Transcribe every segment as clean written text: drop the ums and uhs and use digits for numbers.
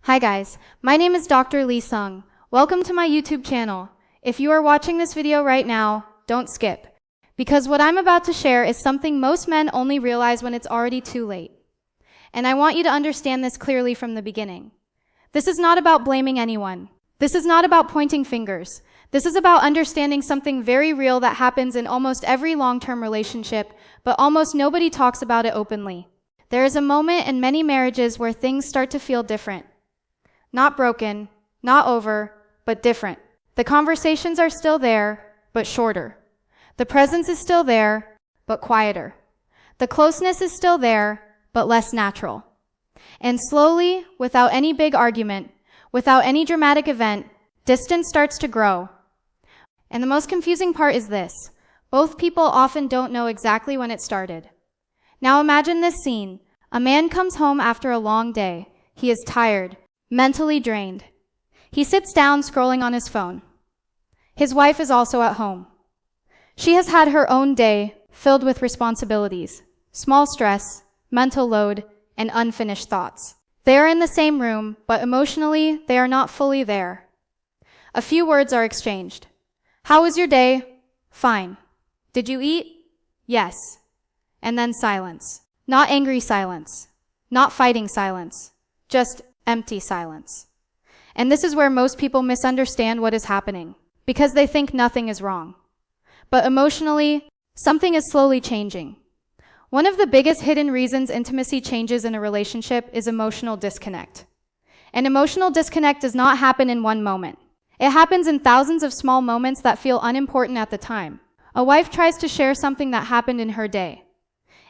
Hi guys, my name is Dr. Lee Sung. Welcome to my YouTube channel. If you are watching this video right now, don't skip. Because what I'm about to share is something most men only realize when it's already too late. And I want you to understand this clearly from the beginning. This is not about blaming anyone. This is not about pointing fingers. This is about understanding something very real that happens in almost every long-term relationship, but almost nobody talks about it openly. There is a moment in many marriages where things start to feel different. Not broken, not over, but different. The conversations are still there, but shorter. The presence is still there, but quieter. The closeness is still there, but less natural. And slowly, without any big argument, without any dramatic event, distance starts to grow. And the most confusing part is this. Both people often don't know exactly when it started. Now imagine this scene. A man comes home after a long day. He is tired, mentally drained. He sits down scrolling on his phone. His wife is also at home. She has had her own day filled with responsibilities, small stress, mental load, and unfinished thoughts. They are in the same room, but emotionally, they are not fully there. A few words are exchanged. How was your day? Fine. Did you eat? Yes. And then silence. Not angry silence. Not fighting silence. Just empty silence. And this is where most people misunderstand what is happening, because they think nothing is wrong. But emotionally, something is slowly changing. One of the biggest hidden reasons intimacy changes in a relationship is emotional disconnect. And emotional disconnect does not happen in one moment. It happens in thousands of small moments that feel unimportant at the time. A wife tries to share something that happened in her day.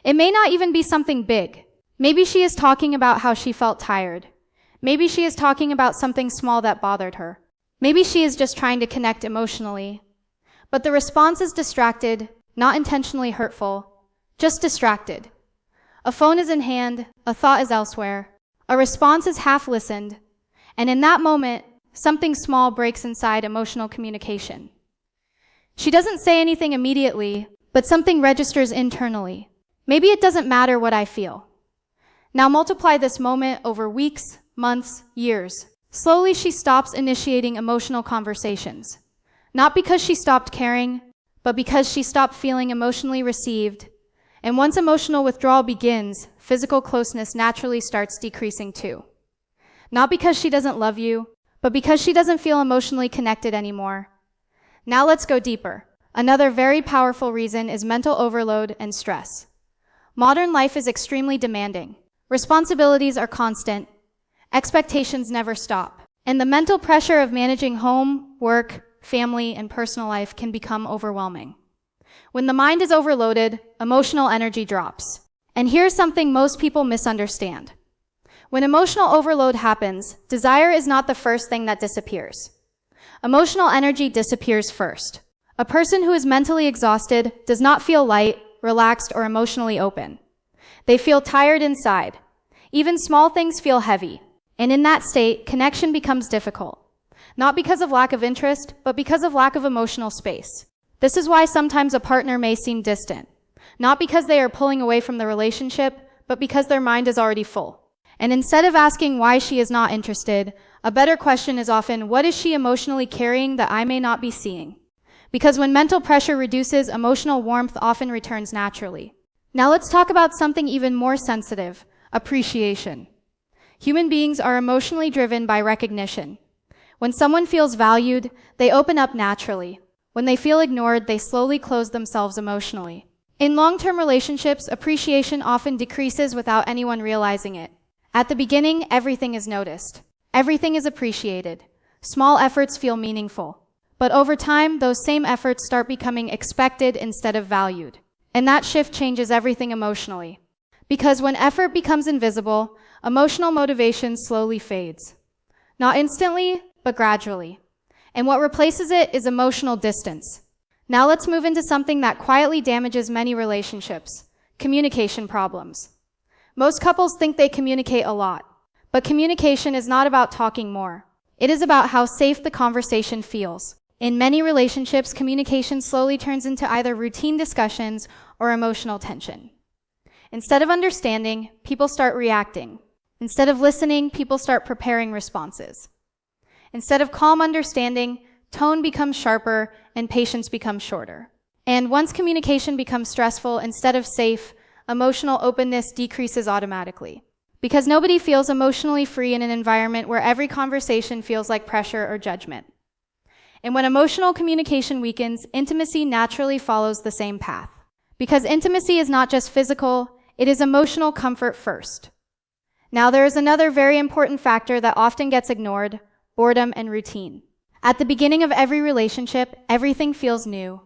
It may not even be something big. Maybe she is talking about how she felt tired. Maybe she is talking about something small that bothered her. Maybe she is just trying to connect emotionally. But the response is distracted, not intentionally hurtful, just distracted. A phone is in hand, a thought is elsewhere, a response is half listened, and in that moment, something small breaks inside emotional communication. She doesn't say anything immediately, but something registers internally. Maybe it doesn't matter what I feel. Now multiply this moment over weeks, months, years. Slowly she stops initiating emotional conversations. Not because she stopped caring, but because she stopped feeling emotionally received. And once emotional withdrawal begins, physical closeness naturally starts decreasing too. Not because she doesn't love you, but because she doesn't feel emotionally connected anymore. Now let's go deeper. Another very powerful reason is mental overload and stress. Modern life is extremely demanding. Responsibilities are constant. Expectations never stop. And the mental pressure of managing home, work, family, and personal life can become overwhelming. When the mind is overloaded, emotional energy drops. And here's something most people misunderstand. When emotional overload happens, desire is not the first thing that disappears. Emotional energy disappears first. A person who is mentally exhausted does not feel light, relaxed, or emotionally open. They feel tired inside. Even small things feel heavy. And in that state, connection becomes difficult. Not because of lack of interest, but because of lack of emotional space. This is why sometimes a partner may seem distant. Not because they are pulling away from the relationship, but because their mind is already full. And instead of asking why she is not interested, a better question is often, what is she emotionally carrying that I may not be seeing? Because when mental pressure reduces, emotional warmth often returns naturally. Now let's talk about something even more sensitive, appreciation. Human beings are emotionally driven by recognition. When someone feels valued, they open up naturally. When they feel ignored, they slowly close themselves emotionally. In long-term relationships, appreciation often decreases without anyone realizing it. At the beginning, everything is noticed. Everything is appreciated. Small efforts feel meaningful. But over time, those same efforts start becoming expected instead of valued. And that shift changes everything emotionally. Because when effort becomes invisible, emotional motivation slowly fades. Not instantly, but gradually. And what replaces it is emotional distance. Now let's move into something that quietly damages many relationships: communication problems. Most couples think they communicate a lot, but communication is not about talking more. It is about how safe the conversation feels. In many relationships, communication slowly turns into either routine discussions or emotional tension. Instead of understanding, people start reacting. Instead of listening, people start preparing responses. Instead of calm understanding, tone becomes sharper and patience becomes shorter. And once communication becomes stressful instead of safe, emotional openness decreases automatically. Because nobody feels emotionally free in an environment where every conversation feels like pressure or judgment. And when emotional communication weakens, intimacy naturally follows the same path. Because intimacy is not just physical, it is emotional comfort first. Now there is another very important factor that often gets ignored: boredom and routine. At the beginning of every relationship, everything feels new.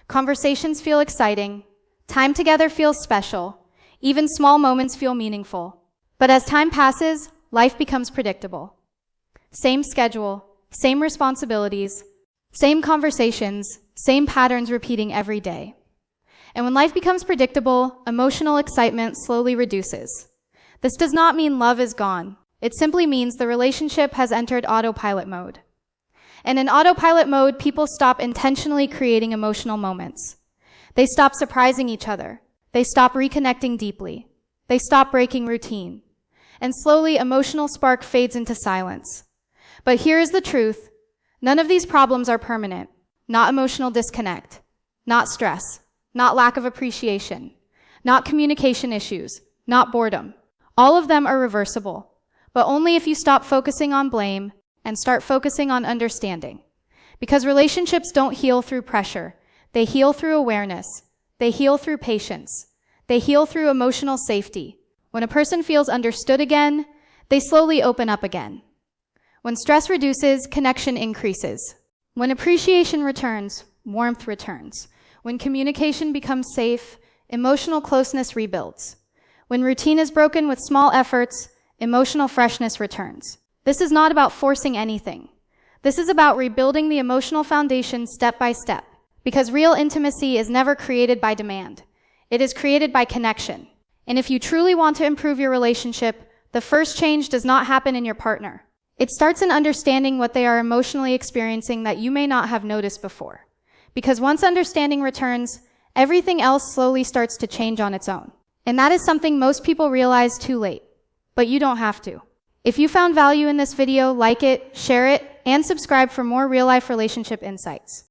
Conversations feel exciting, time together feels special, even small moments feel meaningful. But as time passes, life becomes predictable. Same schedule, same responsibilities, same conversations, same patterns repeating every day. And when life becomes predictable, emotional excitement slowly reduces. This does not mean love is gone. It simply means the relationship has entered autopilot mode. And in autopilot mode, people stop intentionally creating emotional moments. They stop surprising each other. They stop reconnecting deeply. They stop breaking routine. And slowly, emotional spark fades into silence. But here is the truth. None of these problems are permanent. Not emotional disconnect. Not stress. Not lack of appreciation. Not communication issues. Not boredom. All of them are reversible, but only if you stop focusing on blame and start focusing on understanding. Because relationships don't heal through pressure. They heal through awareness. They heal through patience. They heal through emotional safety. When a person feels understood again, they slowly open up again. When stress reduces, connection increases. When appreciation returns, warmth returns. When communication becomes safe, emotional closeness rebuilds. When routine is broken with small efforts, emotional freshness returns. This is not about forcing anything. This is about rebuilding the emotional foundation step by step. Because real intimacy is never created by demand. It is created by connection. And if you truly want to improve your relationship, the first change does not happen in your partner. It starts in understanding what they are emotionally experiencing that you may not have noticed before. Because once understanding returns, everything else slowly starts to change on its own. And that is something most people realize too late. But you don't have to. If you found value in this video, like it, share it, and subscribe for more real-life relationship insights.